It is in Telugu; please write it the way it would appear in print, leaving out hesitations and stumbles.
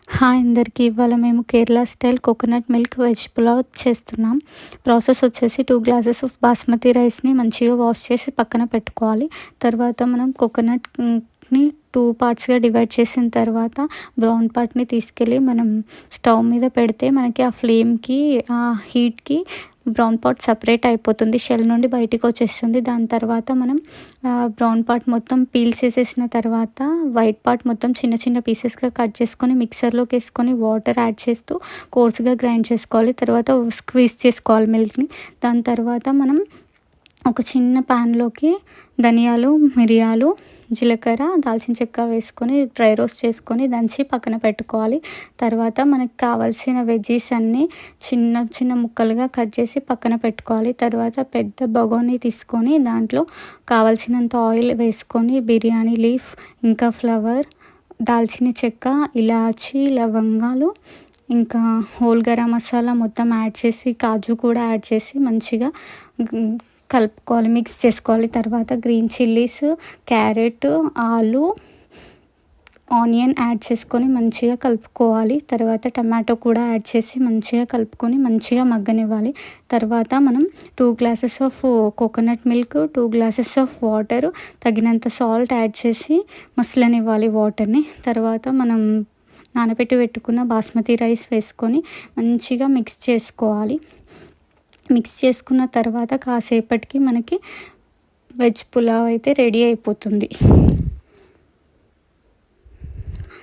హాయ్ అందరికీ. ఇవాళ మేము Kerala style coconut milk veg pulao చేస్తున్నాం. ప్రాసెస్ వచ్చేసి 2 గ్లాసెస్ ఆఫ్ బాస్మతి రైస్ని మంచిగా వాష్ చేసి పక్కన పెట్టుకోవాలి. తర్వాత మనం కోకోనట్ని 2 పార్ట్స్గా డివైడ్ చేసిన తర్వాత బ్రౌన్ పార్ట్ని తీసుకెళ్ళి మనం స్టవ్ మీద పెడితే మనకి ఆ ఫ్లేమ్కి ఆ హీట్కి బ్రౌన్ పార్ట్ సపరేట్ అయిపోతుంది, షెల్ నుండి బయటికి వచ్చేస్తుంది. దాని తర్వాత మనం బ్రౌన్ పార్ట్ మొత్తం పీల్ చేసేసిన తర్వాత వైట్ పార్ట్ మొత్తం చిన్న చిన్న పీసెస్గా కట్ చేసుకొని మిక్సర్లోకి వేసుకొని వాటర్ యాడ్ చేస్తూ కోర్స్గా గ్రైండ్ చేసుకోవాలి. తర్వాత స్క్వీజ్ చేసుకోవాలి మిల్క్ని. దాని తర్వాత మనం ఒక చిన్న ప్యాన్లోకి ధనియాలు, మిరియాలు, జీలకర్ర, దాల్చిన చెక్క వేసుకొని డ్రై రోస్ట్ చేసుకొని దంచి పక్కన పెట్టుకోవాలి. తర్వాత మనకు కావాల్సిన వెజ్జీస్ అన్నీ చిన్న చిన్న ముక్కలుగా కట్ చేసి పక్కన పెట్టుకోవాలి. తర్వాత పెద్ద బగోనీ తీసుకొని దాంట్లో కావాల్సినంత ఆయిల్ వేసుకొని బిర్యానీ లీఫ్, ఇంకా ఫ్లవర్, దాల్చిన చెక్క, ఇలాచి, లవంగాలు, ఇంకా హోల్ గరం మసాలా మొత్తం యాడ్ చేసి కాజు కూడా యాడ్ చేసి మంచిగా కలుపుకోవాలి, మిక్స్ చేసుకోవాలి. తర్వాత గ్రీన్ చిల్లీస్, క్యారెట్, ఆలు, ఆనియన్ యాడ్ చేసుకొని మంచిగా కలుపుకోవాలి. తర్వాత టమాటో కూడా యాడ్ చేసి మంచిగా కలుపుకొని మంచిగా మగ్గనివ్వాలి. తర్వాత మనం 2 glasses of coconut milk, 2 glasses of water, తగినంత సాల్ట్ యాడ్ చేసి మసలనివ్వాలి వాటర్ని. తర్వాత మనం నానబెట్టి పెట్టుకున్న బాస్మతి రైస్ వేసుకొని మంచిగా మిక్స్ చేసుకోవాలి. మిక్స్ చేసుకున్న తర్వాత కాసేపటికి మనకి వెజ్ పులావ్ అయితే రెడీ అయిపోతుంది.